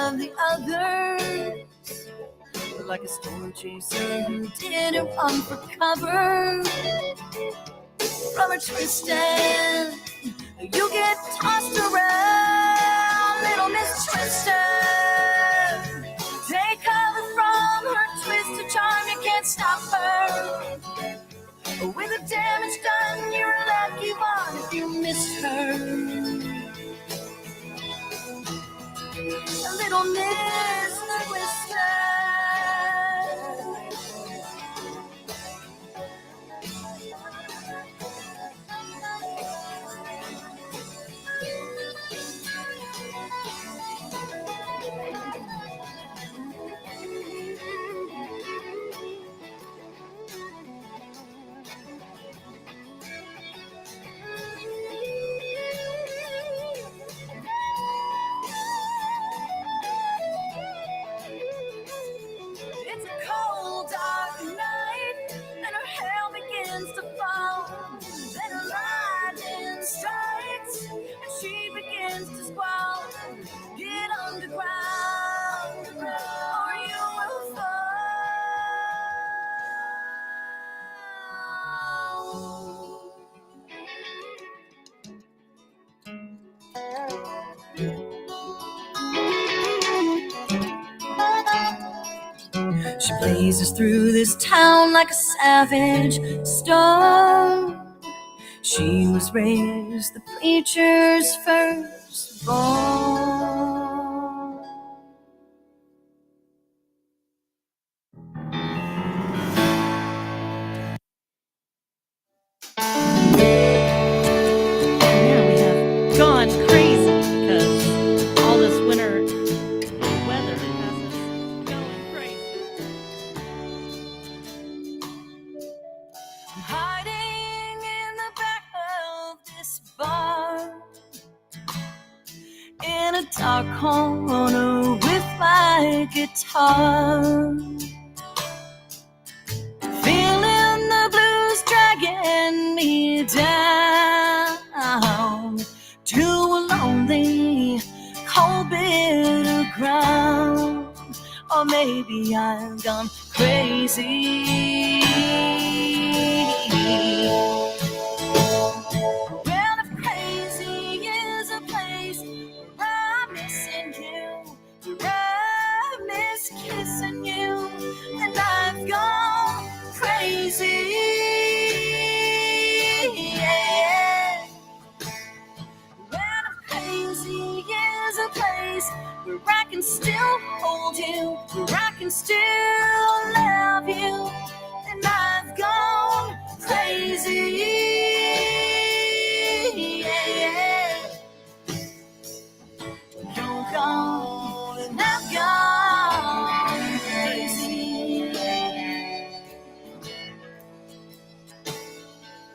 of the others, like a storm chaser who didn't run for cover from a twisted. You get tossed around, little Miss Twisted. Take cover from her twisted charm, you can't stop her. With the damage done, you're a lucky one if you missed her. A little Miss Twisted. It's a cold, dark night, and her hair begins to fall. Then a lightning strikes, and she begins to squall. Get underground, or you will fall. She blazes through this town like a savage storm. She was raised the preacher's firstborn. Yeah, we have gone crazy because all this winter weather has us going crazy. I'm hiding in the back of this bar, in a dark corner with my guitar, feeling the blues dragging me down to a lonely, cold, bitter ground. Or maybe I've gone crazy. Well, if crazy is a place where I'm missing you, where I miss kissing you, and I've gone crazy. Yeah. Well, if crazy is a place where I can still hold you, where I can still love you, and I've gone crazy. Yeah. You're gone and I've gone crazy.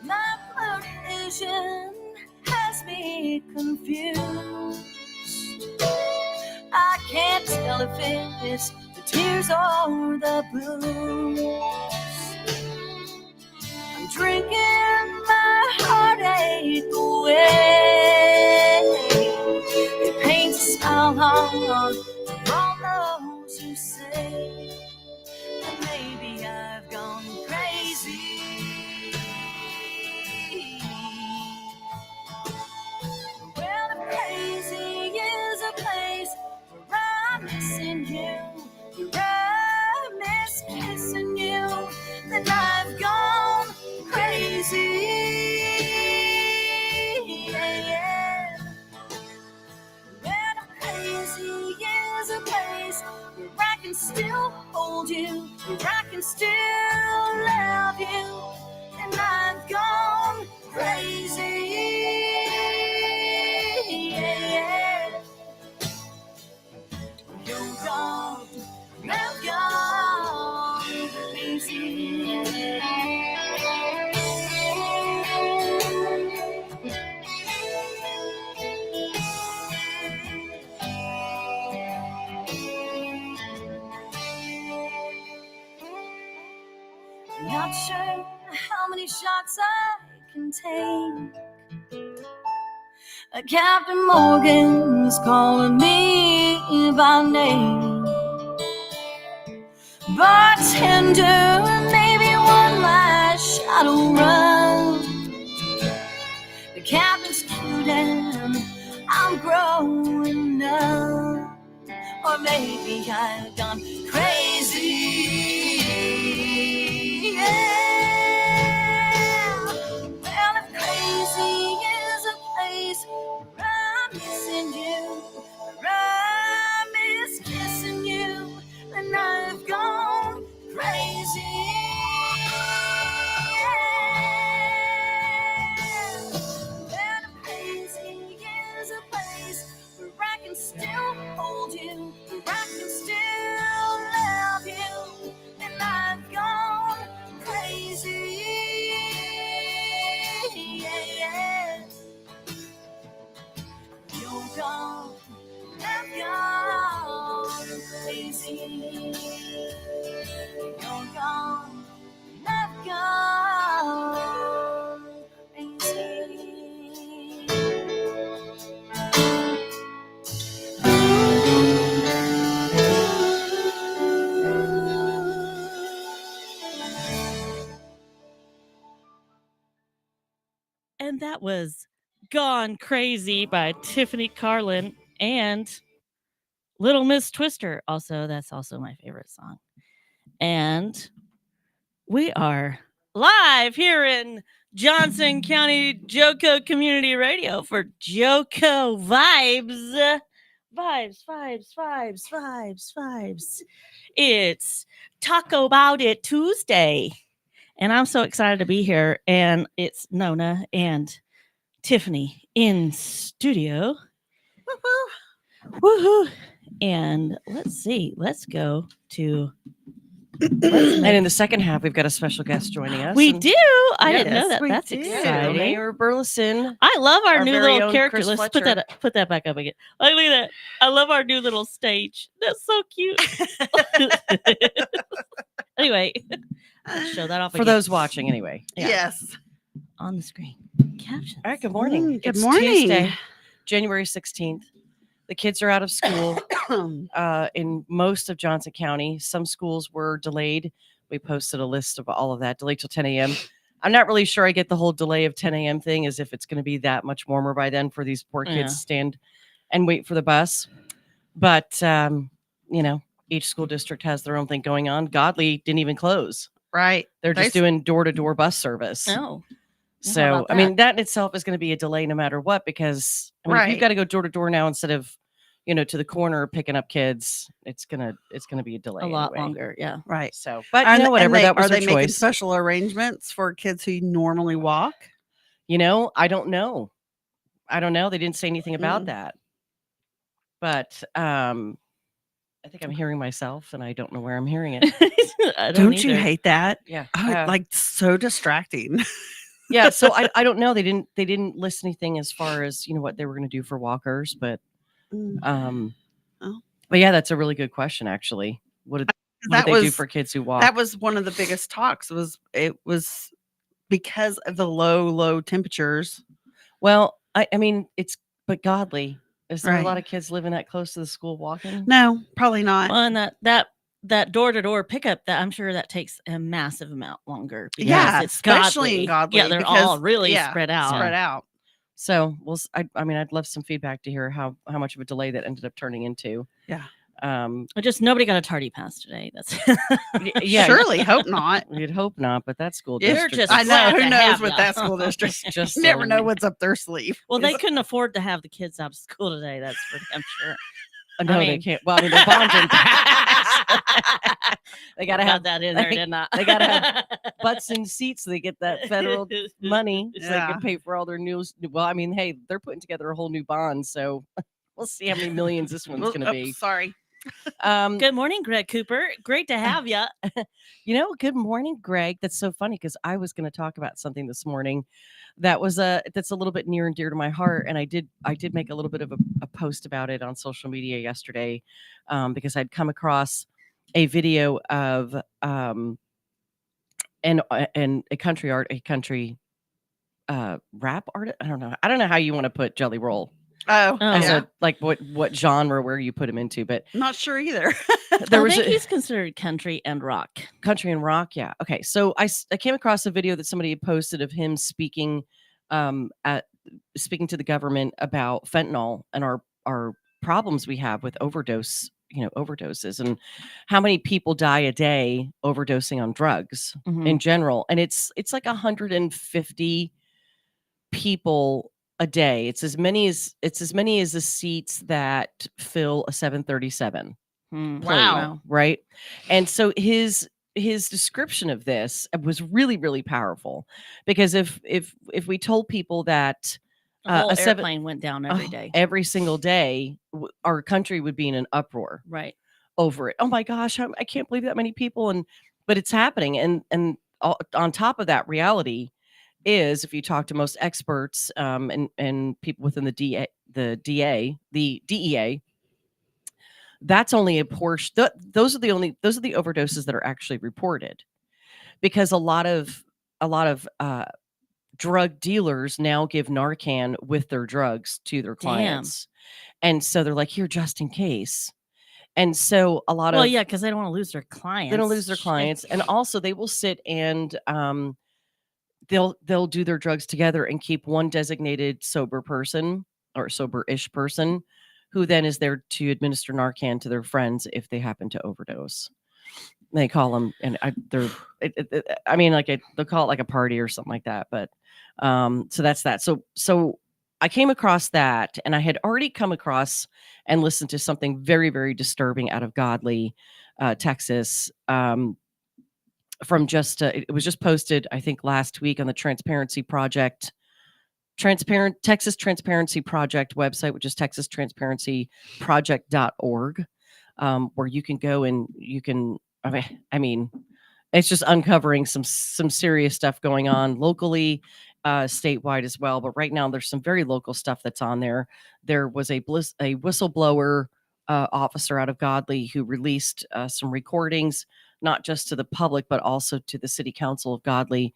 My blurred vision has me confused. I can't tell if it's the tears or the blues. I'm drinking my heartache away. It paints a smile on all those who say that maybe I've gone crazy. Well, if crazy is a place where I'm missing you, where I miss kissing you, then I've gone crazy. Yeah. Well, if crazy is a place where I can still hold you, where I can still love you, and I've gone crazy. Yeah. You're gone, I've gone crazy. Not sure how many shots I can take. Captain Morgan is calling me by name. Bartender, maybe one last shadow run. The captain's cute and I'm growing up. Or maybe I've gone crazy. Yeah. Well, if crazy is a place where I'm missing you, where I miss kissing you, then I've gone crazy. Well, if crazy is a place where I can still hold you, where I can still love you, and I've gone crazy. Yeah. You're gone, I've gone crazy. You're gone, I've gone crazy. And that was Gone Crazy by Tiffany Carlin and Little Miss Twister. Also, that's also my favorite song. And we are live here in Johnson County JOCO Community Radio for JOCO Vibes. Vibes. It's Taco About It Tuesday. And I'm so excited to be here. And it's Nona and Tiffany in studio. Woohoo! And let's see. Let's go to. And in the second half, we've got a special guest joining us. We and do. I didn't know Yes, that. we That's do. exciting. Mayor Burleson. I love our Our new very little own character. Chris Let's Fletcher. put that back up again. Like, look at that. I love our new little stage. That's so cute. Anyway, let's show that off For again. those watching, anyway. Yeah. Yes. On the screen. Captions. All right, good morning. Good It's morning. Tuesday, January 16th. The kids are out of school in most of Johnson County. Some schools were delayed. We posted a list of all of that, delayed till 10 a.m. I'm not really sure I get the whole delay of 10 a.m. thing, as if it's going to be that much warmer by then for these poor kids Yeah. to stand and wait for the bus. But, each school district has their own thing going on. Godly didn't even close. Right. They're just doing door-to-door bus service. Oh. How So, about I mean, that in itself is going to be a delay no matter what, because if Right. you've got to go door to door now instead of, to the corner picking up kids, it's gonna be a delay. A lot anyway. longer. Yeah. Right. So, but And- whatever. and That was are their they making choice. special arrangements for kids who normally walk? I don't know. They didn't say anything about Mm. that. But I think I'm hearing myself, and I don't know where I'm hearing it. I Don't you either. hate that? Yeah. Oh, like so distracting. Yeah. So I don't know. They didn't list anything as far as what they were going to do for walkers, but Oh. But yeah, that's a really good question. Actually, what did That they do was for kids who walk? that was one of the biggest talks. It was because of the low temperatures. Well, I mean, but Godly. Is there a Right. lot of kids living that close to the school walking? No, probably not. Well, and that door-to-door pickup, that I'm sure that takes a massive amount longer. Because Yeah, it's especially in Godly. Yeah, they're because- all really yeah, spread out. Spread out. So, I'd love some feedback to hear how much of a delay that ended up turning into. Yeah. But just nobody got a tardy pass today. That's Yeah. Surely hope not. You'd hope not, but that school If- They're district. just I know. glad Who to knows have with ya. that school district? just Never so- know what's up their sleeve. Well, they couldn't afford to have the kids out of school today. That's for damn sure. No, they mean- can't. Well, I mean, they're bonding. They gotta Got have that in there, they- didn't I? they gotta have butts in seats so they get that federal money so they Yeah. can pay for all their news. Well, I mean, hey, they're putting together a whole new bond, so we'll see how many millions this one's going to be. Sorry. Good morning, Greg Cooper. Great to have you. Good morning, Greg. That's so funny because I was going to talk about something this morning that's a little bit near and dear to my heart, and I did make a little bit of a post about it on social media yesterday because I'd come across a video of and a country rap artist. I don't know how you want to put Jelly Roll. Oh, as yeah. a like what genre where you put him into. But Not sure either. there I was think a he's considered country and rock. country and rock. Yeah. Okay. So I came across a video that somebody had posted of him speaking at speaking to the government about fentanyl and our problems we have with overdoses and how many people die a day overdosing on drugs Mhm. in general. And it's like 150 people a day. It's as many as the seats that fill a 737 Hmm. Wow. right? And so his description of this was really really powerful, because if we told people that The whole a seven airplane went down every day. every single day, our country would be in an uproar Right. over it. Oh my gosh, I can't believe that many people. But it's happening. And on top of that, reality is, if you talk to most experts and people within the DEA, that's only a portion. Those are the overdoses that are actually reported, because a lot of drug dealers now give Narcan with their drugs to their clients, and so they're like, here just in case. And so a lot Well, of yeah, because they don't want to lose their clients. they don't lose their Shit. clients, and also they will sit and they'll do their drugs together and keep one designated sober person or sober-ish person who then is there to administer Narcan to their friends if they happen to overdose. They call them, and they'll call it like a party or something like that. But so that's that. So I came across that, and I had already come across and listened to something very, very disturbing out of Godley, Texas. From just it was just posted, I think, last week on the Texas Transparency Project website, which is texastransparencyproject.org, where you can go and you can. I mean, it's just uncovering some serious stuff going on locally, statewide as well. But right now, there's some very local stuff that's on there. There was a whistleblower officer out of Godley who released some recordings, not just to the public, but also to the city council of Godley,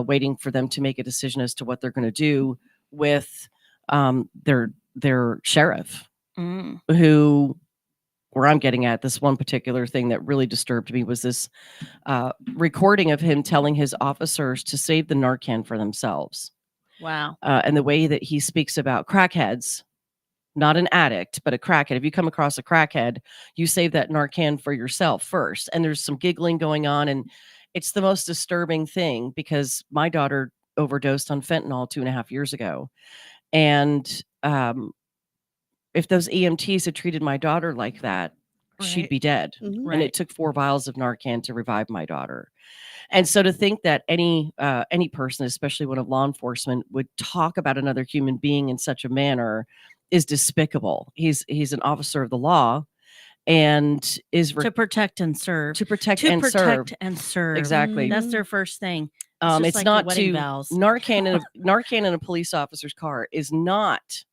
waiting for them to make a decision as to what they're going to do with their sheriff, Mm. who, where I'm getting at, this one particular thing that really disturbed me was this recording of him telling his officers to save the Narcan for themselves. Wow. And the way that he speaks about crackheads, not an addict, but a crackhead. If you come across a crackhead, you save that Narcan for yourself first. And there's some giggling going on. And it's the most disturbing thing, because my daughter overdosed on fentanyl 2.5 years ago. And if those EMTs had treated my daughter like that, she'd Right. be dead. Mhm. And Right. it took 4 vials of Narcan to revive my daughter. And so to think that any person, especially one of law enforcement, would talk about another human being in such a manner is despicable. He's an officer of the law, and is To protect and serve. to protect To and serve. protect and serve. Exactly. That's Mhm. their first thing. It's just It's like your not wedding to vows. Narcan in a police officer's car is not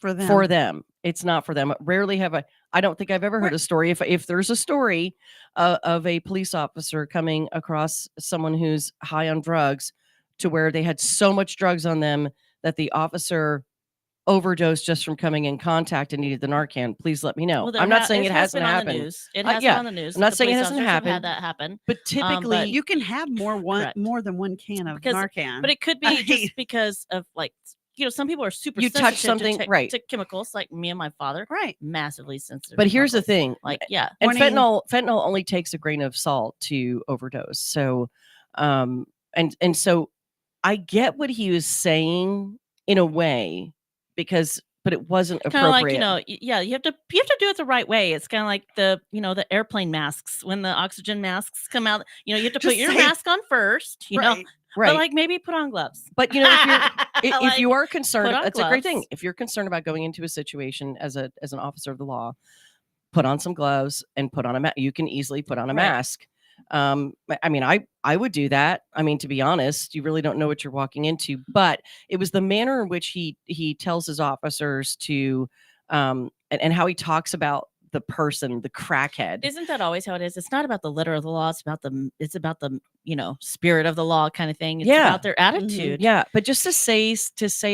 For them. for them. It's not for them. Rarely have I don't think I've ever heard a story. If there's a story of a police officer coming across someone who's high on drugs, to where they had so much drugs on them that the officer overdosed just from coming in contact and needed the Narcan, please let me know. Well, I'm not saying it has hasn't been on the happened. news. It has Yeah, been on the news. I'm not The saying it police hasn't officers have happened. had that happen. But typically, You can have Correct. more than one can of Because- Narcan. But it could I be mean- just because of, like, some people are super You touch sensitive something- to, right. to chemicals, like me and my father. right. Massively sensitive. but to here's the chemicals. thing. Like, yeah. And Morning. fentanyl only takes a grain of salt to overdose. So and so I get what he was saying in a way, but it wasn't Kind of appropriate. like, yeah, you have to do it the right way. It's kind of like the airplane masks, when the oxygen masks come out. You have to Just put your say- mask on first. Right. right. But like maybe put on gloves. But if you're if you are concerned, put on that's a great thing. gloves. If you're concerned about going into a situation as an officer of the law, put on some gloves and put on a mask. You can easily put on a Right. mask. I mean, I would do that. I mean, to be honest, you really don't know what you're walking into. But it was the manner in which he tells his officers to, and how he talks about the person, the crackhead. Isn't that always how it is? It's not about the letter of the law. It's about the spirit of the law kind of thing. It's Yeah. about their attitude. Yeah, but just to say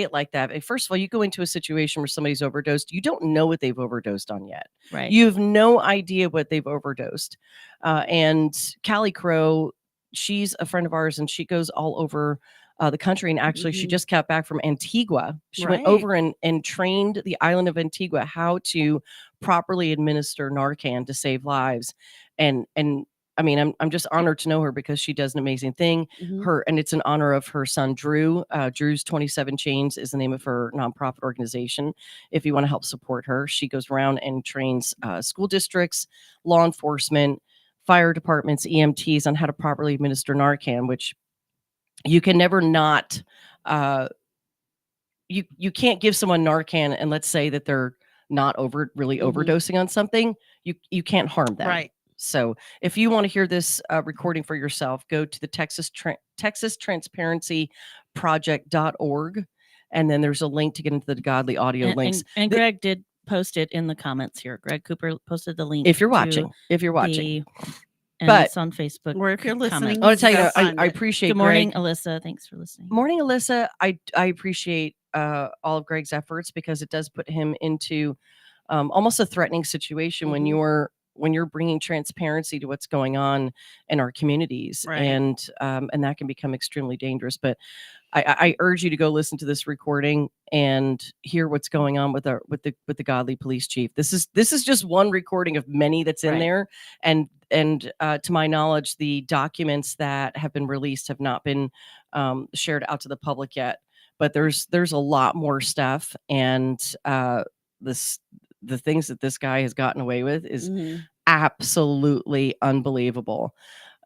it like that, first of all, you go into a situation where somebody's overdosed, you don't know what they've overdosed on yet. Right. You have no idea what they've overdosed. And Callie Crow, she's a friend of ours, and she goes all over the country. And actually, she just got back from Antigua. She went over and trained the island of Antigua how to properly administer Narcan to save lives. And I mean, I'm just honored to know her because she does an amazing thing. And it's in honor of her son, Drew. Drew's 27 Chains is the name of her nonprofit organization. If you want to help support her, she goes around and trains school districts, law enforcement, fire departments, EMTs on how to properly administer Narcan, which you can never not. You can't give someone Narcan and let's say that they're not really overdosing on something. You can't harm them. Right. So if you want to hear this recording for yourself, go to the Texas Transparency Project.org. And then there's a link to get into the godly audio links. And Greg did post it in the comments here. Greg Cooper posted the link. If you're watching. And But it's on Facebook. Or if you're listening, I want to tell you, go I find it. appreciate Good morning, Greg. Alyssa. Thanks for listening. Morning, Alyssa. I appreciate all of Greg's efforts because it does put him into almost a threatening situation when you're bringing transparency to what's going on in our communities, and that can become extremely dangerous. But I urge you to go listen to this recording and hear what's going on with the godly police chief. This is just one recording of many that's in there, and to my knowledge, the documents that have been released have not been shared out to the public yet. But there's a lot more stuff, and the things that this guy has gotten away with is absolutely unbelievable.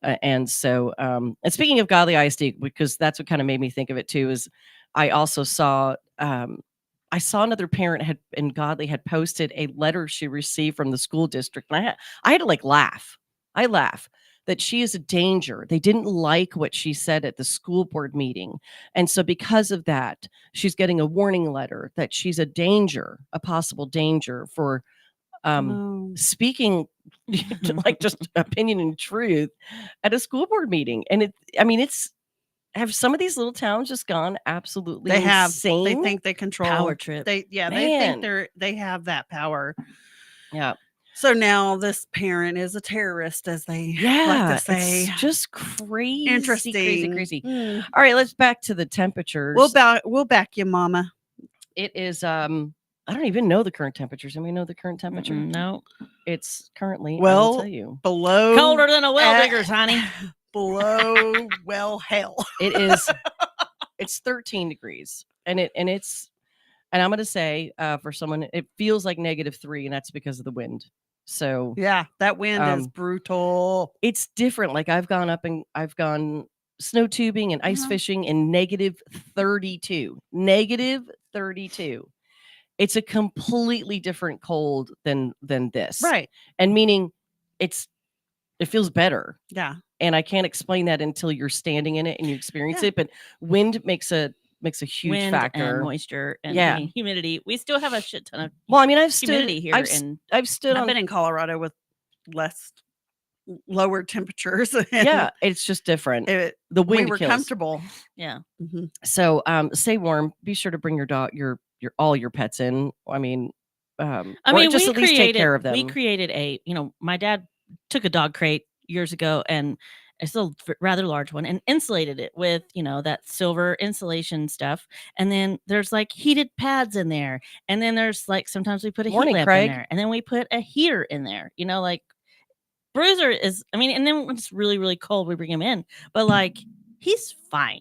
And so, and speaking of godly ISD, because that's what kind of made me think of it too, is I also saw, I saw another parent had posted a letter she received from the school district. And I had to laugh. I laugh that she is a danger. They didn't like what she said at the school board meeting. And so because of that, she's getting a warning letter that she's a danger, a possible danger for speaking just opinion and truth at a school board meeting. And have some of these little towns just gone absolutely insane? They think they control power trip. They think they have that power. Yeah. So now this parent is a terrorist, as they like to say. It's just crazy. Interesting. Crazy. All right, let's back to the temperatures. We'll back you, Mama. It is I don't even know the current temperatures. Anybody know the current temperature? No. It's currently, I Well, will tell you, below Colder than a well digger's, honey. below hell. it is. It's 13 degrees, and I'm going to say for someone, it feels like -3, and that's because of the wind. So Yeah, that wind is brutal. it's different. Like I've gone snow tubing and ice fishing in -32. -32. It's a completely different cold than this. Right. And meaning it feels better. Yeah. And I can't explain that until you're standing in it and you experience it. But wind makes a huge Wind factor. and moisture and humidity. We still have a shit ton of Well, I mean, I've stood humidity here. I've stood I've on been in Colorado with lower temperatures. And yeah, it's just different. The wind we were kills. comfortable. yeah. So stay warm. Be sure to bring your dog, your all your pets in. I mean, just at least take care of them. We created my dad took a dog crate years ago, and it's a rather large one, and insulated it with that silver insulation stuff. And then there's heated pads in there, and then there's sometimes we put a heat lamp in there, and then we put a heater in there. Bruiser is, and then when it's really, really cold, we bring him in. But he's fine.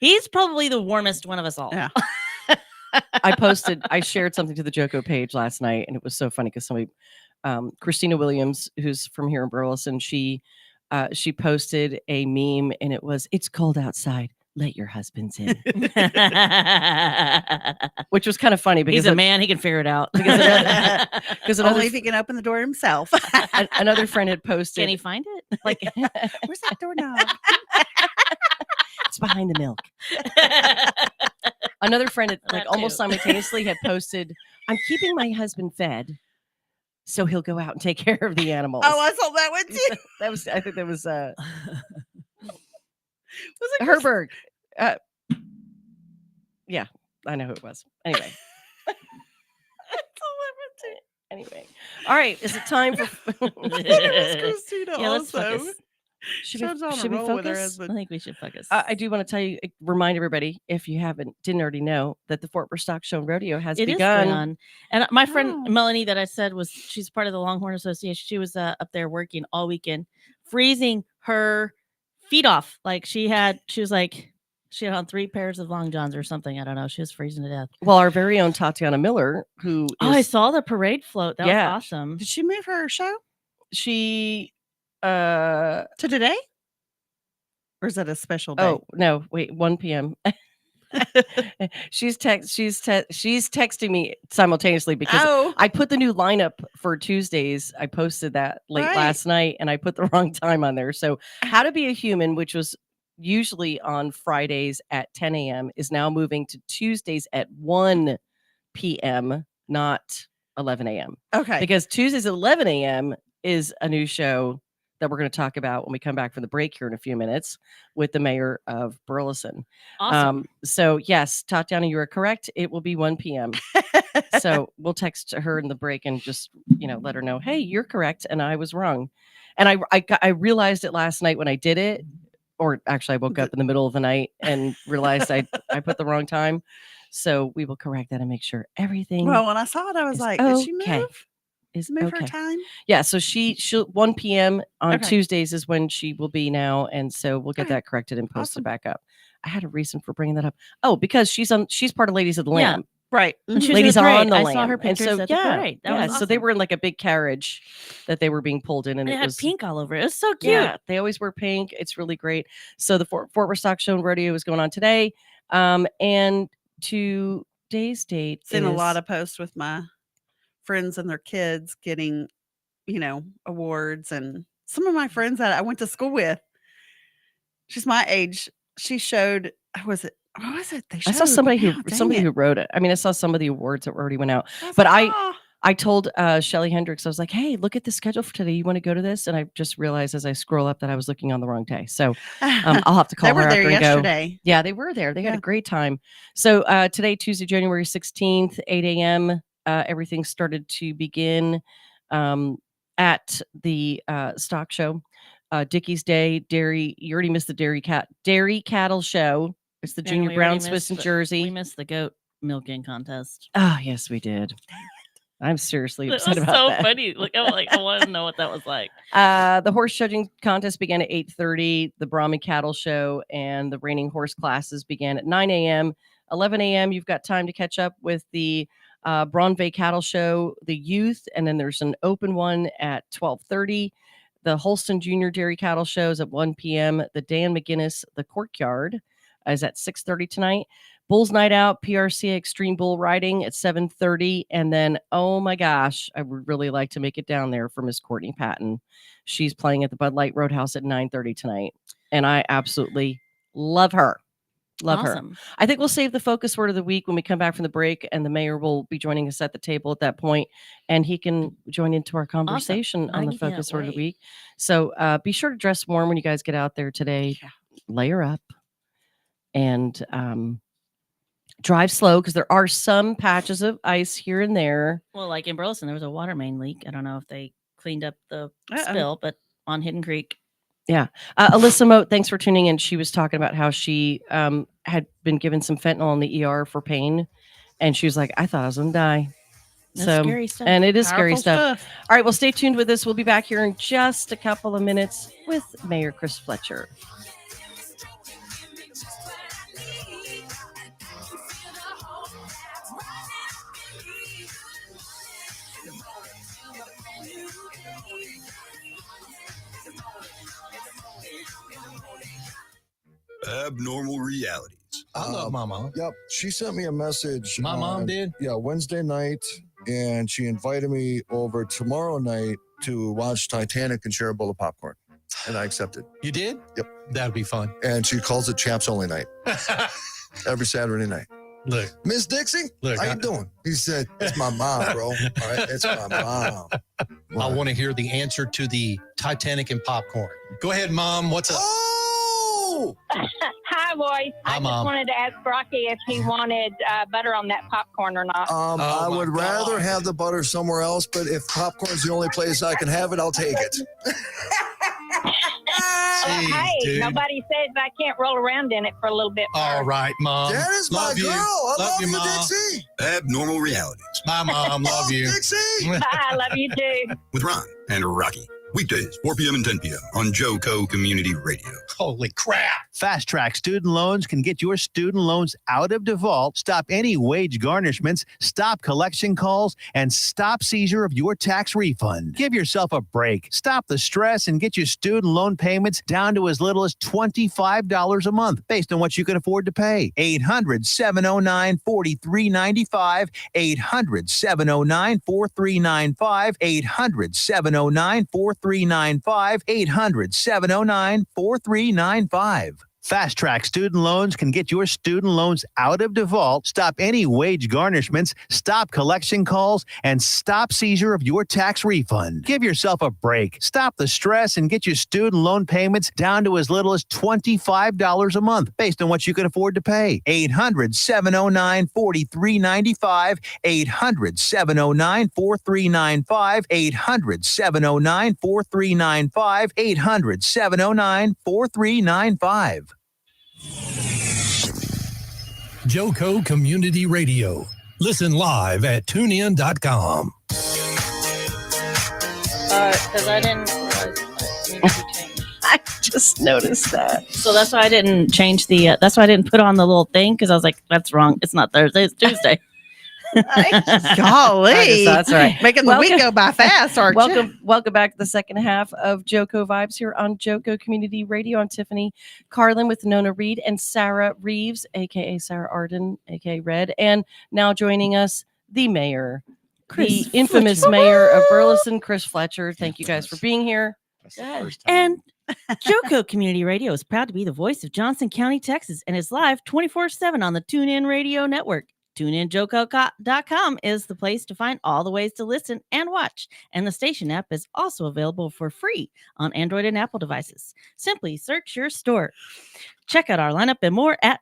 He's probably the warmest one of us all. Yeah. I shared something to the JOCO page last night, and it was so funny because somebody, Christina Williams, who's from here in Burleson, she posted a meme, and it was, "It's cold outside. Let your husbands in," which was kind of funny because he's a man; he can figure it out. Because only if he can open the door himself. Another friend had posted. Can he find it? Where's that doorknob? It's behind the milk. Another friend had, almost simultaneously had posted, "I'm keeping my husband fed so he'll go out and take care of the animals. Oh, I saw that one too. That was, I think that was Was it Herberg. Yeah, I know who it was. Anyway. Anyway. All right. Is it time for It was Christina Yeah, let's also. focus. should She was on a should we roll with her focus? husband. I think we should focus. I do want to tell you, remind everybody, if you didn't already know, that the Fort Worth Stock Show and Rodeo has It is begun. going on. And my friend Oh. Melanie that I said she's part of the Longhorn Association. She was up there working all weekend, freezing her feet off. Like she had on 3 pairs of long johns or something. I don't know. She was freezing to death. Well, our very own Tatiana Miller, who I is, saw the parade float. That Yeah. was awesome. Did she move her show she, to today? Or is that a special day? oh no, wait, 1 p.m. she's texting me simultaneously because Oh, I put the new lineup for Tuesdays. I posted that late Right. last night and I put the wrong time on there. So How to Be a Human, which was usually on Fridays at 10 a.m., is now moving to Tuesdays at 1 p.m., not 11 a.m. okay. Because Tuesdays at 11 a.m. is a new show that we're going to talk about when we come back from the break here in a few minutes with the mayor of Burleson. Awesome. So yes, Tatiana, you are correct. It will be 1 p.m. So we'll text her in the break and just, let her know, hey, you're correct. And I was wrong. And I realized it last night when I did it, or actually I woke up in the middle of the night and realized I put the wrong time. So we will correct that and make sure everything Well, when I saw it, I was is like, did she okay. move? is Move okay. her time? Yeah, so she'll 1 p.m. on Okay. Tuesdays is when she will be now, and so we'll get Okay. that corrected and posted Awesome. back up. I had a reason for bringing that up. Oh, because she's part of Ladies of the Yeah. Lamb. Right. And Mhm. she was in Ladies the parade. on the I Lamb. saw her And pictures so at the parade. That was so they awesome. were in like a big carriage that they were being pulled in, and It it had was pink all over it. It was so cute. Yeah, they always wear pink. It's really great. So the Fort Worth Stock Show and Rodeo is going on today, and today's date Seen is a lot of posts with my friends and their kids getting, awards, and some of my friends that I went to school with. She's my age. She showed. What was it? They I saw showed- somebody Yeah, dang it. who wrote it. I mean, I saw some of the awards that already went out. I was But like, I told Shelly Hendricks, I was like, hey, look at the schedule for today. You want to go to this? And I just realized as I scroll up that I was looking on the wrong day. So I'll have to call they were her there after and go. yesterday. Yeah, they were there. They had Yeah. a great time. So today, Tuesday, January 16th, 8 a.m., everything started to begin at the stock show. Dickie's Day, dairy. You already missed the dairy cattle show. It's the And Junior we Brown already Swiss and We Jersey. missed the goat milking contest. Oh, yes, we did. I'm seriously It was upset about so that. funny. Look, I want to know what that was like. The horse judging contest began at 8:30. The Brahman Cattle Show and the reining horse classes began at 9 a.m. 11 a.m. You've got time to catch up with the Braunvay Cattle Show, the youth, and then there's an open one at 12:30. The Holston Junior Dairy Cattle Shows at 1 p.m. The Dan McGinnis, the Courtyard, is at 6:30 tonight. Bulls Night Out, PRC Extreme Bull Riding at 7:30. And then, oh my gosh, I would really like to make it down there for Miss Courtney Patton. She's playing at the Bud Light Roadhouse at 9:30 tonight. And I absolutely love her. Love her. Awesome. I think we'll save the focus word of the week when we come back from the break, and the mayor will be joining us at the table at that point, and he can join into our conversation I on the can't focus word of the wait. week. So be sure to dress warm when you guys get out there today. Yeah. Layer up and drive slow because there are some patches of ice here and there. Well, like in Burleson, there was a water main leak. I don't know if they cleaned up the Uh-oh. spill, but on Hidden Creek. Alyssa Moat, thanks for tuning in. She was talking about how she had been given some fentanyl in the ER for pain, and she was like, I thought I was going to die. That's scary stuff. And it is scary Powerful stuff. All right, well, stay tuned with us. We'll be back here in just a couple of minutes with Mayor Chris Fletcher. Abnormal realities. I love my mom. Yep. She sent me a message. My mom did? Yeah, Wednesday night. And she invited me over tomorrow night to watch Titanic and share a bowl of popcorn. And I accepted. You did? Yep. That'd be fun. And she calls it Chaps Only Night every Saturday night. Look, Miss Dixie, Look, how you doing? He said, it's my mom, bro. All right, it's my mom. I want to hear the answer to the Titanic and popcorn. Go ahead, Mom. What's up? Oh! Hi, boys. Hi, I just Mom. wanted to ask Rocky if he wanted butter on that popcorn or not. I my would rather God. have the butter somewhere else, but if popcorn's the only place I can have it, I'll take it. Jeez, Hey, dude. nobody says I can't roll around in it for a little bit. All right, Mom. That is my Love girl. you. I love you, you, Mom. Dixie. Abnormal realities My mom. Love you. Dixie. Bye. I love you too. with Ron and Rocky. Weekdays, 4 p.m. and 10 p.m. on JOCO Community Radio. Holy crap. Fast Track Student Loans can get your student loans out of default, stop any wage garnishments, stop collection calls, and stop seizure of your tax refund. Give yourself a break. Stop the stress and get your student loan payments down to as little as $25 a month based on what you can afford to pay. 800-709-4395. 800-709-4395. 800-709-4395. 800-709-4395. Fast Track Student Loans can get your student loans out of default, stop any wage garnishments, stop collection calls, and stop seizure of your tax refund. Give yourself a break. Stop the stress and get your student loan payments down to as little as $25 a month based on what you can afford to pay. 800-709-4395. 800-709-4395. 800-709-4395. 800-709-4395. JOCO Community Radio. Listen live at tunein.com. Because I didn't realize that needed to be changed. I just noticed that. So that's why I didn't change the. That's why I didn't put on the little thing because I was like, "That's wrong. It's not Thursday. It's Tuesday." Golly. That's all right. Making the week Welcome- go by fast, aren't you? Welcome back to the second half of JOCO Vibes here on JOCO Community Radio. I'm Tiffany Carlin with Nona Reed and Sarah Reeves, aka Sarah Arden, aka Red, and now joining us, the mayor, Chris the infamous Fletcher. mayor of Burleson, Chris Fletcher. Thank you guys for being here. And JOCO Community Radio is proud to be the voice of Johnson County, Texas, and is live 24/7 on the TuneIn Radio Network. TuneInJoco.com is the place to find all the ways to listen and watch. And the station app is also available for free on Android and Apple devices. Simply search your store. Check out our lineup and more at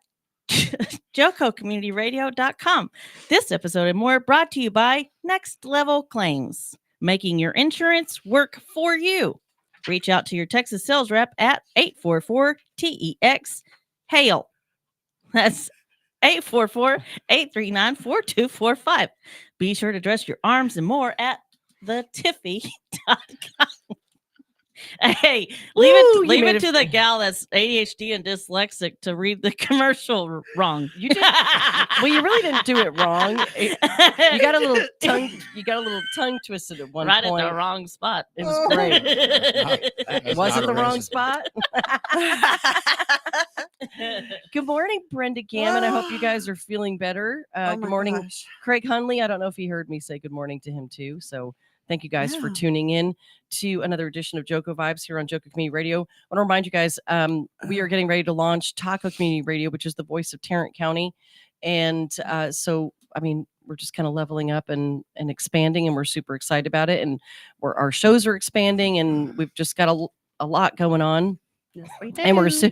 JOCOCommunityRadio.com. This episode and more brought to you by Next Level Claims, making your insurance work for you. Reach out to your Texas sales rep at 844-TEX-HAIL. That's 844-839-4245. Be sure to dress your arms and more at thetiffy.com. Hey, leave Woo, it you made to it- the gal that's ADHD and dyslexic to read the commercial wrong. You did well. You really didn't do it wrong. You got a little tongue. You got a little tongue twisted at one right point. at the wrong spot. It was great. Was it the wrong spot? Good morning, Brenda Gammon. I hope you guys are feeling better. Oh Good my morning, gosh. Craig Hunley. I don't know if he heard me say good morning to him too. So thank you guys for Yeah. tuning in to another edition of JOCO Vibes here on JOCO Community Radio. I want to remind you guys, we are getting ready to launch Taco Community Radio, which is the voice of Tarrant County. And so, I mean, we're just kind of leveling up and expanding, and we're super excited about it. And our shows are expanding, and we've just got a lot going on. Yes, we And we're do.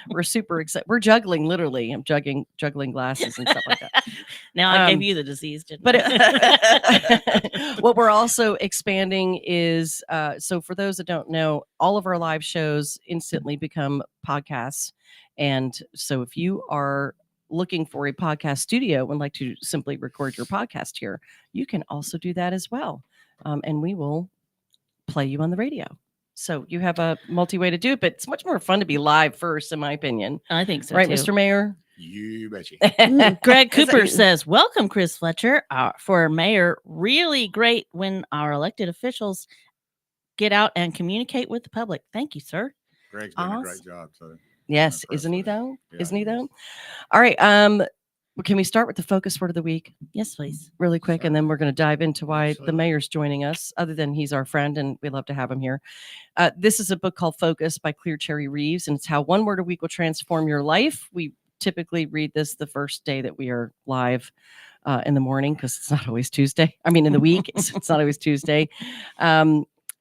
we're super excited. We're juggling, literally. I'm juggling glasses and stuff like that. Now I gave Um, you the disease, didn't But I? what we're also expanding is so for those that don't know, all of our live shows instantly become podcasts. And so if you are looking for a podcast studio and like to simply record your podcast here, you can also do that as well. And we will play you on the radio. So you have a multi-way to do it, but it's much more fun to be live first, in my opinion. I think so, Right, too. Mr. Mayor? You betcha. Greg Is Cooper it- says, welcome, Chris Fletcher, for mayor. Really great when our elected officials get out and communicate with the public. Thank you, sir. Greg's doing a Awesome. great job. So Yes, Impressed isn't he with it. though? Yeah, Isn't he he is. though? All right. Well, can we start with the focus word of the week Yes, please. really quick, and then we're going to dive into why the Absolutely. mayor's joining us. Other than he's our friend, and we love to have him here. This is a book called Focus by Clear Cherry Reeves, and it's how one word a week will transform your life. We typically read this the first day that we are live in the morning, because it's not always Tuesday. I mean, in the week, it's not always Tuesday.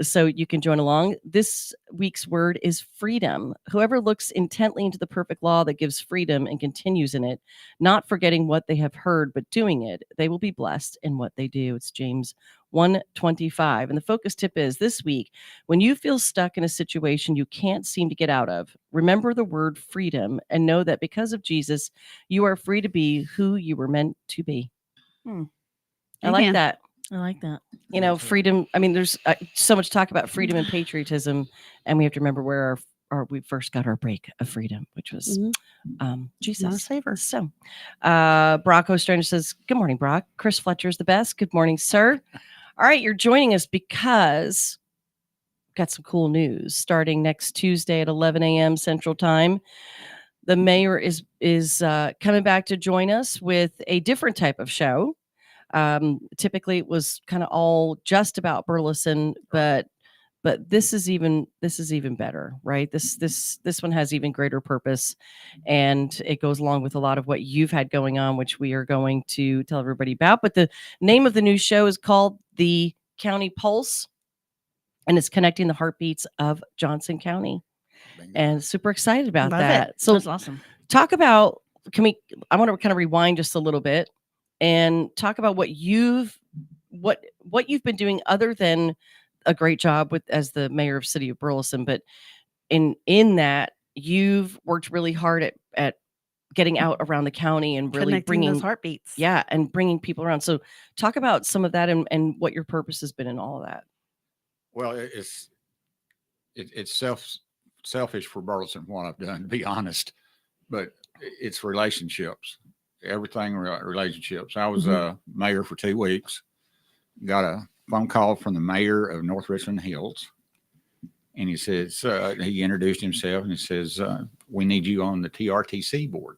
So you can join along. This week's word is freedom. Whoever looks intently into the perfect law that gives freedom and continues in it, not forgetting what they have heard, but doing it, they will be blessed in what they do. It's James 1:25. And the focus tip is this week, when you feel stuck in a situation you can't seem to get out of, remember the word freedom and know that because of Jesus, you are free to be who you were meant to be. I like Amen. that. I like that. You know, freedom. I mean, there's so much talk about freedom and patriotism, and we have to remember where we first got our break of freedom, which was Jesus. My Savior. So, Brock Ostrander says, "Good morning, Brock. Chris Fletcher's the best. Good morning, sir. All right, you're joining us because we've got some cool news. Starting next Tuesday at 11 a.m. Central Time, the mayor is coming back to join us with a different type of show. Typically it was kind of all just about Burleson, but this is even better, right? This one has even greater purpose, and it goes along with a lot of what you've had going on, which we are going to tell everybody about. But the name of the new show is called The County Pulse, and it's connecting the heartbeats of Johnson County. And super excited about Love that. it. So That's awesome. talk about, I want to kind of rewind just a little bit and talk about what you've been doing other than a great job as the mayor of City of Burleson, but in that you've worked really hard at getting out around the county and really Connecting bringing those heartbeats. yeah, and bringing people around. So talk about some of that and what your purpose has been in all of that. Well, it's selfish for Burleson what I've done, to be honest, but it's relationships. Everything relationships. I was mayor for 2 weeks. Got a phone call from the mayor of North Richland Hills, and he says he introduced himself and he says, "We need you on the TRTC board."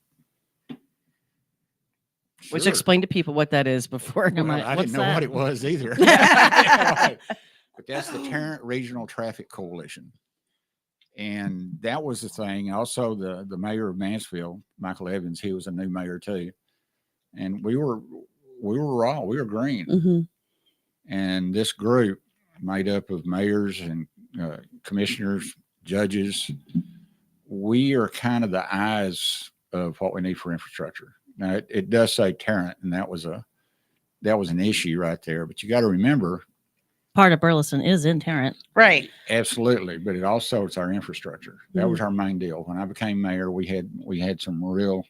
Which Sure. explain to people what that is before. Well, I didn't know what it was either. But that's the Tarrant Regional Traffic Coalition. And that was the thing. Also, the mayor of Mansfield, Michael Evans, he was a new mayor too. And we were raw, we were green. Mm-hmm. And this group made up of mayors and commissioners, judges, we are kind of the eyes of what we need for infrastructure. Now it does say Tarrant, and that was an issue right there. But you got to remember, Part of Burleson is in Tarrant. Right. absolutely. But it's our infrastructure. That was our main deal. When I became mayor, we had some real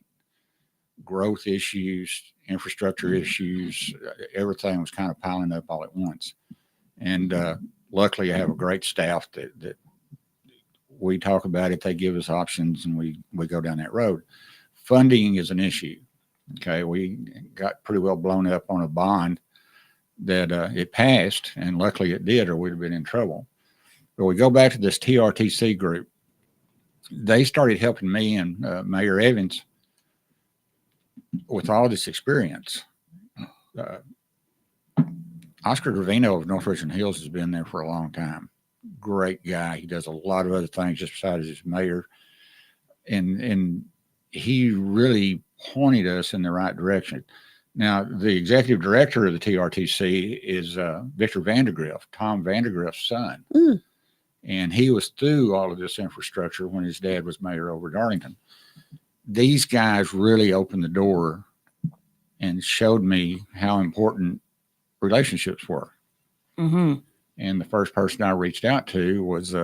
growth issues, infrastructure issues. Everything was kind of piling up all at once. And luckily, I have a great staff that we talk about it. They give us options, and we go down that road. Funding is an issue. Okay, we got pretty well blown up on a bond that it passed, and luckily it did, or we'd have been in trouble. But we go back to this TRTC group. They started helping me and Mayor Evans with all this experience. Oscar Gravino of North Richland Hills has been there for a long time. Great guy. He does a lot of other things just besides his mayor. And he really pointed us in the right direction. Now, the executive director of the TRTC is Victor Vandergriff, Tom Vandergriff's son. Mm. And he was through all of this infrastructure when his dad was mayor over Darlington. These guys really opened the door and showed me how important relationships were. Mm-hmm. And the first person I reached out to was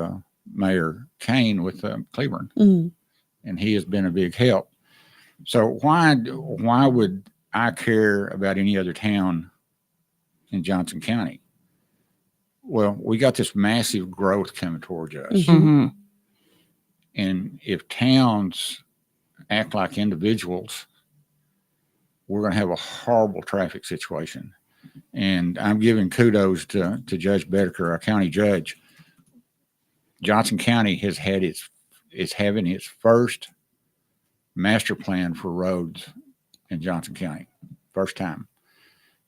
Mayor Kane with Cleburne. Mm. And he has been a big help. So why would I care about any other town in Johnson County? Well, we got this massive growth coming towards us. Mm-hmm. And if towns act like individuals, we're going to have a horrible traffic situation. And I'm giving kudos to Judge Bedeker, our county judge. Johnson County is having its first master plan for roads in Johnson County. First time.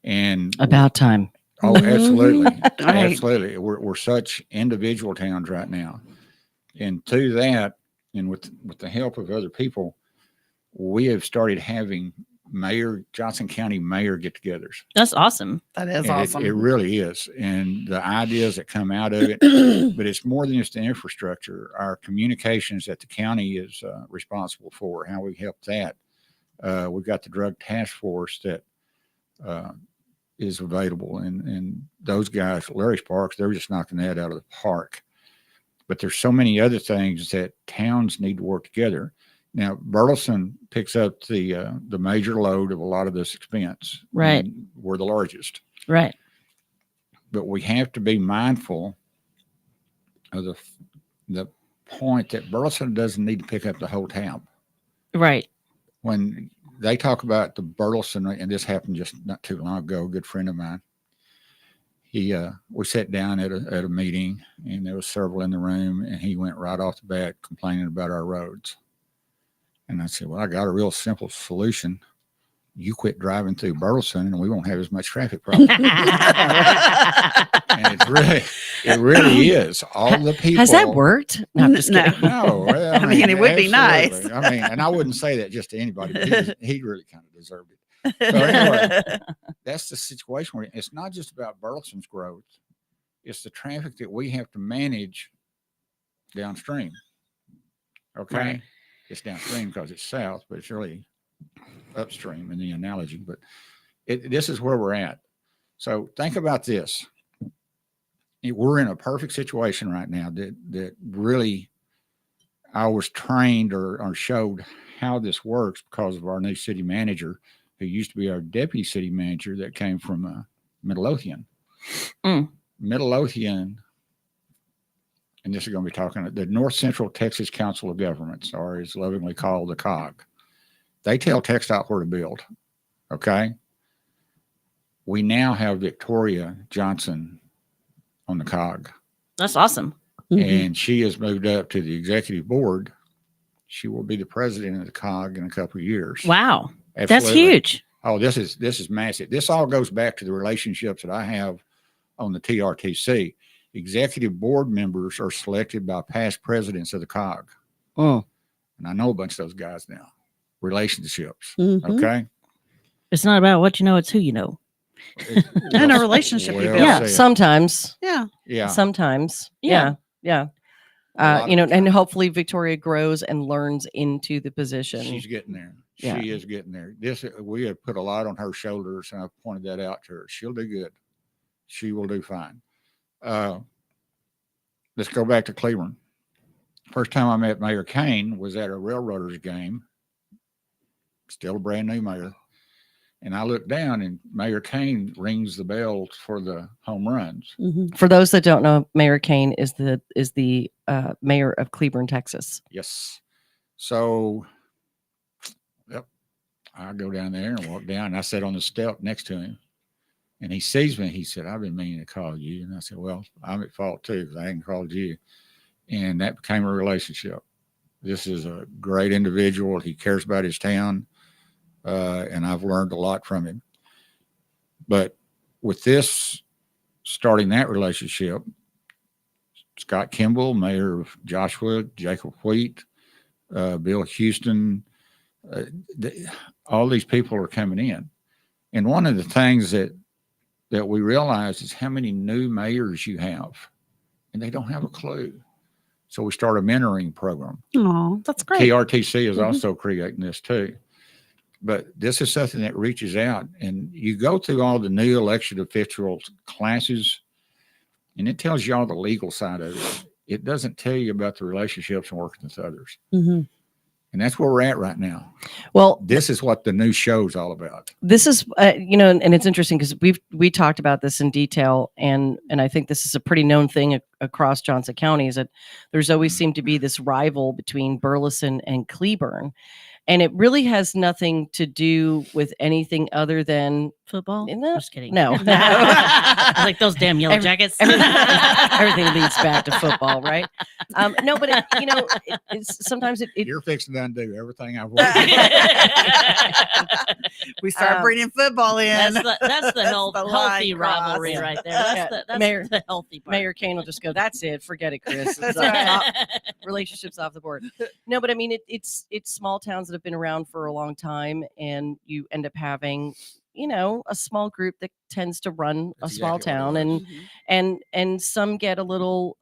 And About time. oh, absolutely. Right. Absolutely. We're such individual towns right now. And to that, and with the help of other people, we have started having Johnson County mayor get-togethers. That's awesome. That is And awesome. It really is. And the ideas that come out of it, but it's more than just the infrastructure. Our communications that the county is responsible for, how we help that. We've got the drug task force that is available. And those guys, Larry Sparks, they're just knocking that out of the park. But there's so many other things that towns need to work together. Now, Burleson picks up the major load of a lot of this expense. Right. And we're the largest. Right. But we have to be mindful of the point that Burleson doesn't need to pick up the whole tab. Right. When they talk about the Burleson, and this happened just not too long ago, a good friend of mine, we sat down at a meeting, and there was several in the room, and he went right off the bat complaining about our roads. And I said, well, I got a real simple solution. You quit driving through Burleson and we won't have as much traffic problem. And it really is. All the people. Has that worked? No, I'm just kidding. No. Well, I mean, it would be nice. absolutely. I mean, and I wouldn't say that just to anybody, but he really kind of deserved it. So anyway, that's the situation where it's not just about Burleson's growth. It's the traffic that we have to manage downstream. Okay. Right. It's downstream because it's south, but it's really upstream in the analogy. But this is where we're at. So think about this. We're in a perfect situation right now that really I was trained or showed how this works because of our new city manager, who used to be our deputy city manager that came from Midlothian. Midlothian, and this is going to be talking the North Central Texas Council of Governments, or is lovingly called the COG. They tell TxDOT where to build. Okay. We now have Victoria Johnson on the COG. That's awesome. And she has moved up to the executive board. She will be the president of the COG in a couple of years. Wow. Absolutely. That's huge. Oh, this is massive. This all goes back to the relationships that I have on the TRTC. Executive board members are selected by past presidents of the COG. Oh. And I know a bunch of those guys now. Relationships. Mhm. Okay. It's not about what you know, it's who you know. And a relationship you Well build. Yeah, said. sometimes. Yeah. Yeah. Sometimes. Yeah. Yeah. A lot of And hopefully Victoria grows and learns into the position. She's getting there. Yeah. She is getting there. We have put a lot on her shoulders, and I've pointed that out to her. She'll do good. She will do fine. Let's go back to Cleveland. First time I met Mayor Kane was at a Railroaders game. Still a brand new mayor. And I looked down, and Mayor Kane rings the bell for the home runs. Mhm. For those that don't know, Mayor Kane is the mayor of Cleburne, Texas. Yes. So, yep. I go down there and walk down, and I sat on the step next to him. And he sees me. He said, I've been meaning to call you. And I said, well, I'm at fault too, because I hadn't called you. And that became a relationship. This is a great individual. He cares about his town. And I've learned a lot from him. But with this, starting that relationship, Scott Kimball, mayor of Joshua, Jacob Wheat, Bill Houston, all these people are coming in. And one of the things that we realize is how many new mayors you have, and they don't have a clue. So we start a mentoring program. Oh, that's great. TRTC is also creating this too. But this is something that reaches out, and you go through all the new elected official classes, and it tells you all the legal side of it. It doesn't tell you about the relationships and working with others. Mhm. And that's where we're at right now. Well, This is what the new show's all about. this is and it's interesting because we talked about this in detail, and I think this is a pretty known thing across Johnson County, is that there's always seemed to be this rival between Burleson and Cleburne, and it really has nothing to do with anything other than Football? No. Just kidding. no. Like those damn yellow jackets. Everything leads back to football, right? No, but it's sometimes it You're fixing to undo everything I've worked. We start bringing football in. That's the the line healthy rivalry crossed. right there. That's Mayor- the healthy part. Mayor Kane will just go, that's it, forget it, Chris. That's It's right. relationships off the board. No, but I mean, it's small towns that have have been around for a long time, and you end up having, you know, a small group that tends to run That's a small exactly what it town, was. and some get a little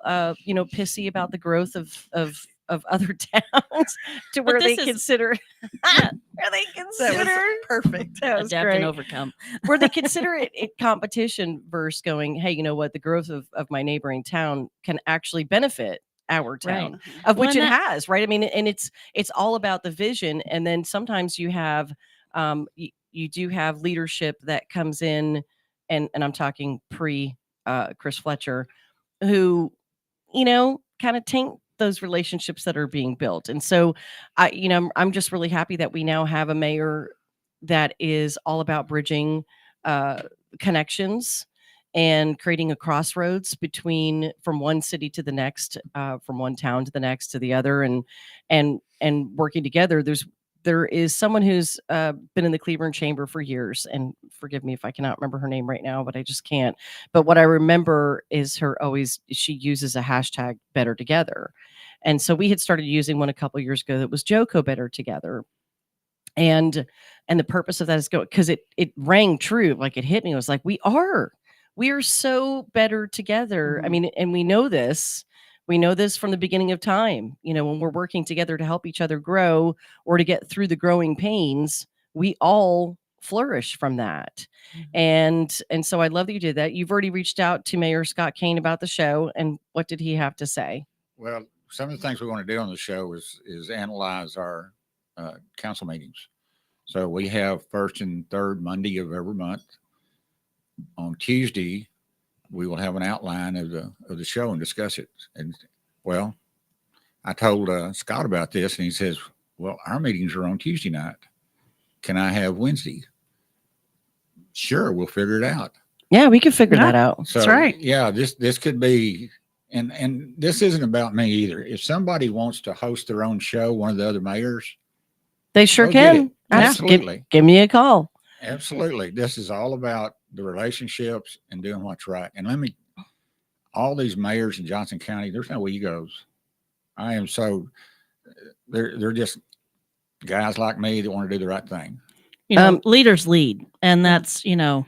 you know, pissy about the growth of other towns to where they this is- consider Yeah. where they That consider was perfect. that was Adapt great. and overcome. Where they consider it competition versus going, hey, you know what, the growth of my neighboring town can actually benefit our town, Right. of which Well, it and that- has, right? I mean, and it's all about the vision. And then sometimes you have you do have leadership that comes in, and I'm talking pre Chris Fletcher, who, you know, kind of taint those relationships that are being built. And so you know, I'm just really happy that we now have a mayor that is all about bridging connections and creating a crossroads between, from one city to the next, from one town to the next to the other, and working together. There is someone who's been in the Cleveland Chamber for years, and forgive me if I cannot remember her name right now, but I just can't. But what I remember is she uses a hashtag Better Together. And so we had started using one a couple years ago that was JOCO Better Together. And the purpose of that is because it rang true, like it hit me. It was like, we are so better together. I mean, and we know this from the beginning of time. You know, when we're working together to help each other grow or to get through the growing pains, we all flourish from that. And so I love that you did that. You've already reached out to Mayor Scott Kane about the show, and what did he have to say? Well, some of the things we want to do on the show is analyze our council meetings. So we have first and third Monday of every month. On Tuesday, we will have an outline of the show and discuss it. And well, I told Scott about this, and he says, "Well, our meetings are on Tuesday night. Can I have Wednesday?" Sure, we'll figure it out. Yeah, we can figure that out. So, That's right. Yeah, this could be, and this isn't about me either. If somebody wants to host their own show, one of the other mayors, They sure go get can. it. Absolutely. Give me a call. Absolutely. This is all about the relationships and doing what's right. And all these mayors in Johnson County, there's no egos. I am they're just guys like me that want to do the right thing. You know, leaders lead, and that's, you know,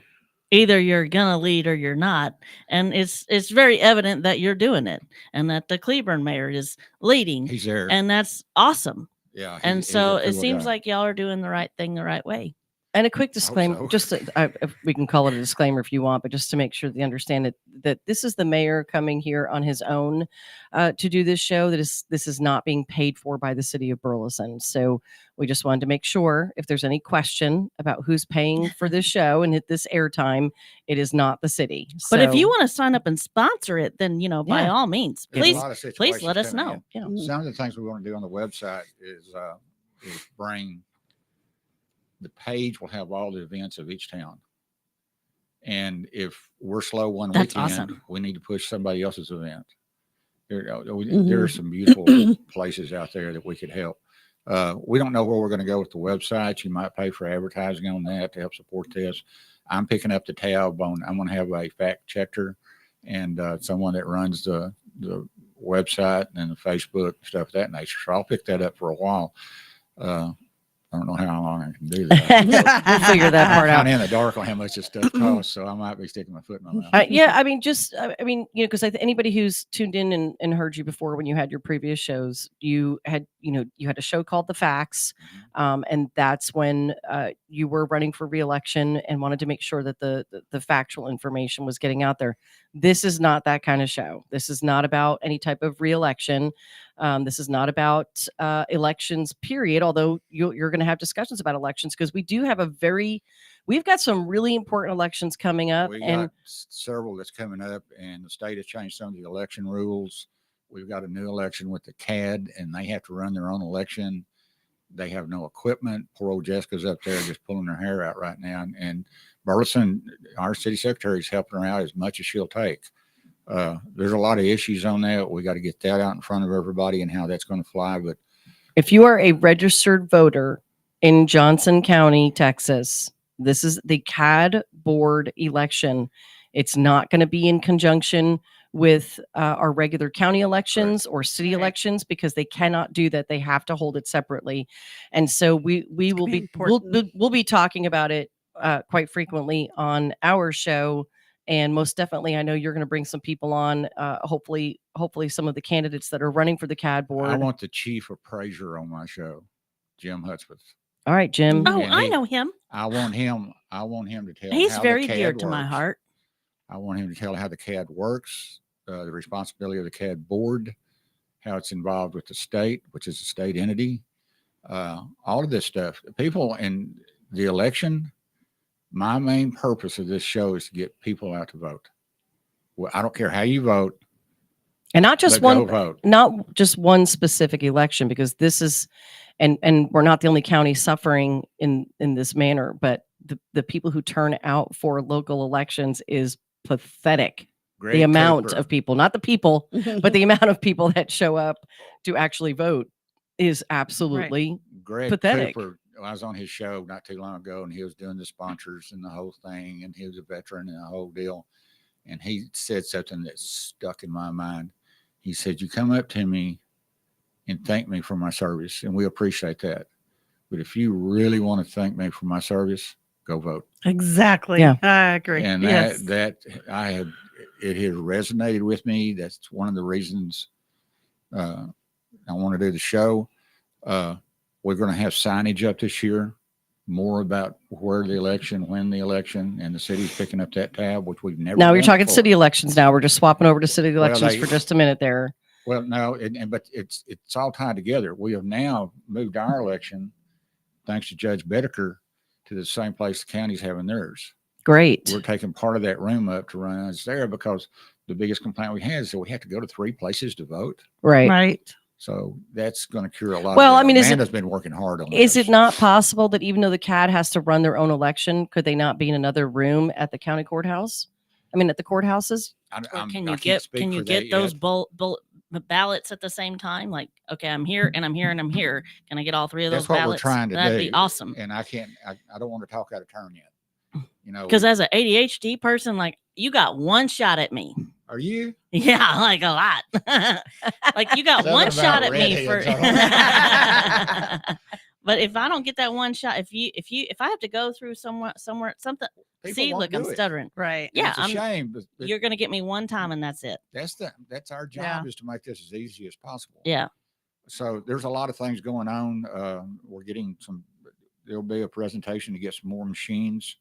either you're gonna lead or you're not, and it's very evident that you're doing it, and that the Cleburne mayor is leading. He's there, and that's awesome. Yeah, and so it seems like y'all are doing the right thing the right way. And a quick disclaimer, so. just if we can call it a disclaimer if you want, but just to make sure they understand it, that this is the mayor coming here on his own to do this show. This is not being paid for by the city of Burleson. So we just wanted to make sure, if there's any question about who's paying for this show and this airtime, it is not the city. But if you So- want to sign up and sponsor it, then, you know, by Yeah. all means, There's a please lot of please situations let us coming know. in. Yeah. Some of the things we want to do on the website is bring the page will have all the events of each town. And if we're slow one That's weekend, awesome. we need to push somebody else's event. There are some beautiful places out there that we could help. We don't know where we're going to go with the website. You might pay for advertising on that to help support this. I'm picking up the tab on, I'm going to have a fact checker and someone that runs the website and the Facebook stuff of that nature. So I'll pick that up for a while. I don't know how long I can do that. We'll figure that part out. I'm in the dark on how much this stuff costs, so I might be sticking my foot in my mouth. Yeah, I mean, you know, because anybody who's tuned in and heard you before when you had your previous shows, you had a show called The Facts, and that's when you were running for reelection and wanted to make sure that the factual information was getting out there. This is not that kind of show. This is not about any type of reelection. This is not about elections, period. Although you're going to have discussions about elections, because we've got some really important elections coming up. We And got several that's coming up, and the state has changed some of the election rules. We've got a new election with the CAD, and they have to run their own election. They have no equipment. Poor old Jessica's up there just pulling her hair out right now. And Burleson, our city secretary, is helping her out as much as she'll take. There's a lot of issues on that. We got to get that out in front of everybody and how that's going to fly. But if you are a registered voter in Johnson County, Texas, this is the CAD board election. It's not going to be in conjunction with our regular county elections or city elections, because they cannot do that. They have to hold it separately. And so we will be we'll be talking about it quite frequently on our show. And most definitely, I know you're going to bring some people on. Hopefully some of the candidates that are running for the CAD board. I want the chief appraiser on my show, Jim Hudspeth. All right, Jim. Oh, And I know him. I want him to tell. He's how very the dear CAD to my works. heart. I want him to tell how the CAD works, the responsibility of the CAD board, how it's involved with the state, which is a state entity, all of this stuff. People in the election, my main purpose of this show is to get people out to vote. Well, I don't care how you vote. And not just but go one vote. not just one specific election, because this is and we're not the only county suffering in this manner, but the people who turn out for local elections is pathetic. Greg The amount Cooper. of people, not the people, but the amount of people that show up to actually vote is absolutely Greg pathetic. Cooper, I was on his show not too long ago, and he was doing the sponsors and the whole thing, and he was a veteran and the whole deal. And he said something that stuck in my mind. He said, "You come up to me and thank me for my service, and we appreciate that. But if you really want to thank me for my service, go vote." Exactly. Yeah. I agree. And Yes. it has resonated with me. That's one of the reasons I want to do the show. We're going to have signage up this year, more about where the election, when the election, and the city's picking up that tab, which we've never. Now done you're talking before. city elections. Now we're just swapping over to city Well, elections they- for just a minute there. Well, no, but it's all tied together. We have now moved our election, thanks to Judge Bedecker, to the same place the county's having theirs. Great. We're taking part of that room up to run us there, because the biggest complaint we had is that we have to go to 3 places to vote. Right. Right. So that's going to cure a lot. Well, of I mean, Amanda's been working hard on Is this. it not possible that even though the CAD has to run their own election, could they not be in another room at the county courthouse? I mean, at the courthouses? Or can I you can't get speak can you for get that those yet. ballots at the same time? Like, okay, I'm here and I'm here and I'm here. Can I get all 3 of those That's what ballots? we're trying to That'd do. be awesome. And I don't want to talk out of turn yet. You know, Because as an ADHD person, like, you got one shot at me. are you? Yeah, like a lot. Like, you got Something one about shot at me for. redheads, But if I don't get that one shot, if I have to go through somewhere something, People see, won't look, I'm do it. stuttering. Right. And Yeah, it's a I'm. shame. But You're gonna get me one time and that's it. that's our job, Yeah. is to make this as easy as possible. Yeah. So there's a lot of things going on. We're getting there'll be a presentation to get some more machines.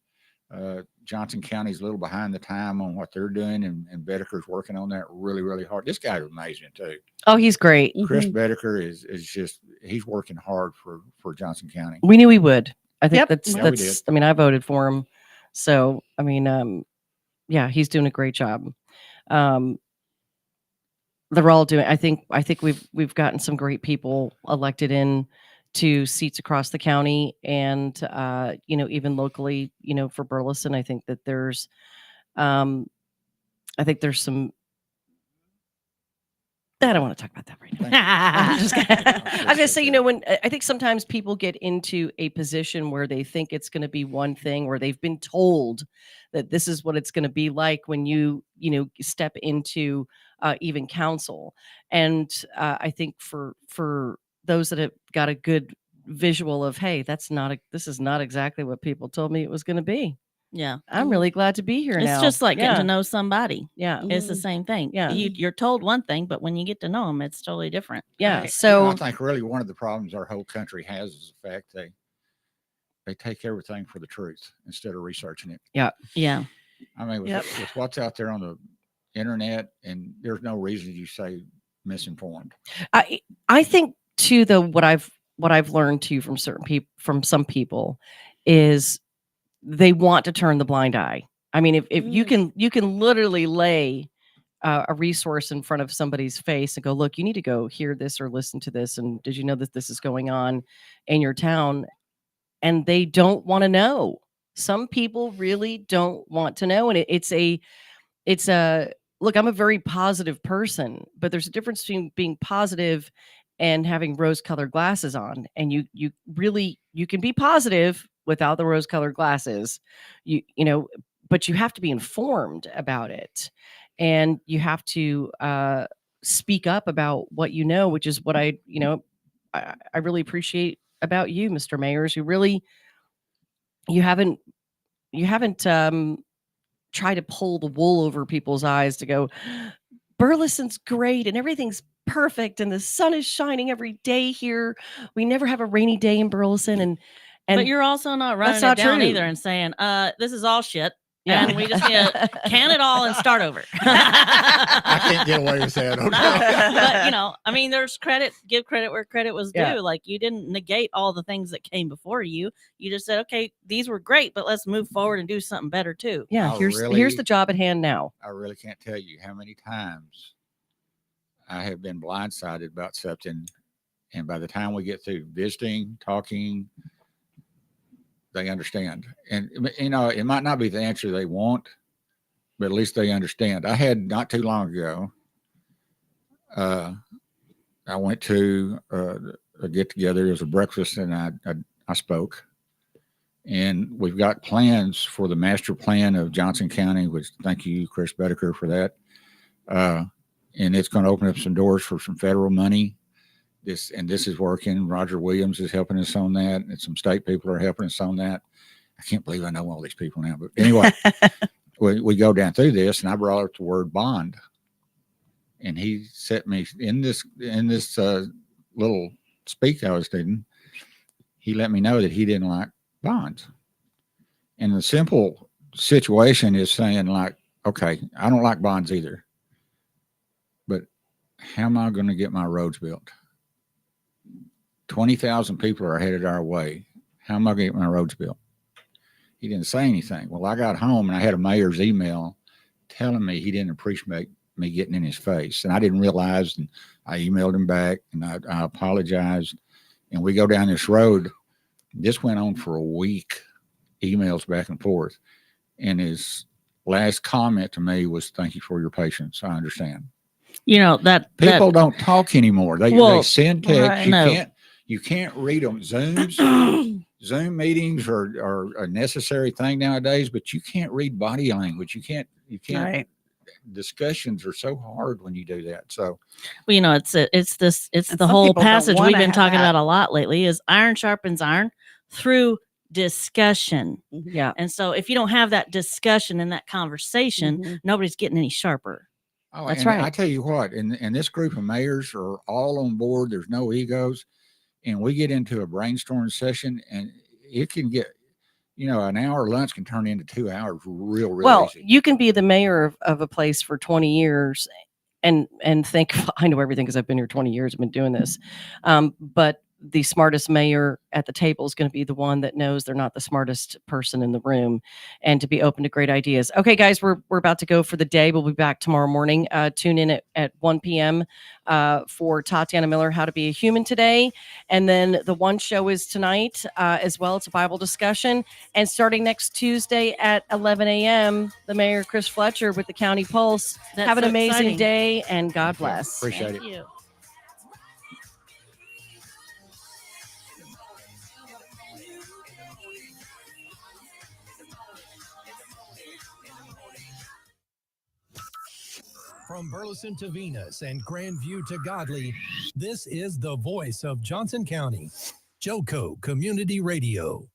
Johnson County's a little behind the time on what they're doing, and Bedecker's working on that really, really hard. This guy's amazing too. Oh, he's great. Chris Mhm. Bedecker is just, he's working hard for Johnson County. We knew he would. I think Yep. that's Yeah, we that's. did. I mean, I voted for him, so I mean, yeah, he's doing a great job. They're all doing. I think we've gotten some great people elected in to seats across the county, and even locally, for Burleson. I think that there's some. I don't want to talk about that right now. I'm just gonna, I'm gonna say, when I think sometimes people get into a position where they think it's going to be one thing, or they've been told that this is what it's going to be like when you step into even council. And I think for those that have got a good visual of, hey, this is not exactly what people told me it was going to be. Yeah. I'm really glad to be here It's now. just like getting Yeah. to know somebody. Yeah. It's the same thing. Yeah. You're told one thing, but when you get to know them, it's totally different. Yeah. Right. So I think really one of the problems our whole country has is the fact they take everything for the truth instead of researching it. Yeah. I mean, with, Yep. with what's out there on the internet, and there's no reason you say misinformed. I think too, though, what I've learned too from some people is they want to turn the blind eye. I mean, if you can literally lay a resource in front of somebody's face and go, look, you need to go hear this or listen to this, and did you know that this is going on in your town? And they don't want to know. Some people really don't want to know, and it's a look. I'm a very positive person, but there's a difference between being positive and having rose-colored glasses on. And you can be positive without the rose-colored glasses. but you have to be informed about it, and you have to speak up about what you know, which is what I really appreciate about you, Mr. Mayers. You haven't tried to pull the wool over people's eyes to go, Burleson's great and everything's perfect and the sun is shining every day here. We never have a rainy day in Burleson, and But you're also not running not it down true. either and saying, this is all shit. Yeah. And we just need to can it all and start over. I can't get away with that. Okay. But, you know, I mean, there's credit, give credit where credit was due. Yeah. Like, you didn't negate all the things that came before you. You just said, okay, these were great, but let's move forward and do something better too. Yeah, Oh, here's really? the job at hand now. I really can't tell you how many times I have been blindsided about something, and by the time we get through visiting, talking, they understand. And you know, it might not be the answer they want, but at least they understand. I had not too long ago, I went to a get together. It was a breakfast, and I spoke. And we've got plans for the master plan of Johnson County, which thank you, Chris Bedecker, for that. And it's going to open up some doors for some federal money. This is working. Roger Williams is helping us on that, and some state people are helping us on that. I can't believe I know all these people now, but anyway, we go down through this, and I brought up the word bond, and he set me in this little speak I was doing. He let me know that he didn't like bonds, and the simple situation is saying, like, okay, I don't like bonds either, but how am I going to get my roads built? 20,000 people are headed our way. How am I going to get my roads built? He didn't say anything. Well, I got home and I had a mayor's email telling me he didn't appreciate me getting in his face. And I didn't realize, and I emailed him back, and I apologized. And we go down this road. This went on for a week, emails back and forth. And his last comment to me was, "Thank you for your patience. I understand." You know, that People don't talk anymore. They send text. Right. You can't read them. Zoom meetings are a necessary thing nowadays, but you can't read body language. You can't. Right. Discussions are so hard when you do that. So, well, you know, it's And the some whole people don't passage we've wanna been have talking that. about a lot lately is iron sharpens iron through discussion. Yeah. And so if you don't have that discussion and that conversation, Mhm. nobody's getting any sharper. That's and right. I tell you what, and this group of mayors are all on board. There's no egos, and we get into a brainstorm session, and it can get, an hour lunch can turn into 2 hours real Well, easy. you can be the mayor of a place for 20 years and think, I know everything because I've been here 20 years. I've been doing this. But the smartest mayor at the table is going to be the one that knows they're not the smartest person in the room, and to be open to great ideas. Okay, guys, we're about to go for the day. We'll be back tomorrow morning. Tune in at 1 p.m. For Tatiana Miller, How to Be a Human Today. And then the one show is tonight as well. It's a Bible discussion. And starting next Tuesday at 11 a.m., the Mayor, Chris Fletcher, with the County Pulse. That's Have an so amazing exciting. day, and God bless. Appreciate Thank it. you. From Burleson to Venus and Grandview to Godley, this is the voice of Johnson County, JOCO Community Radio.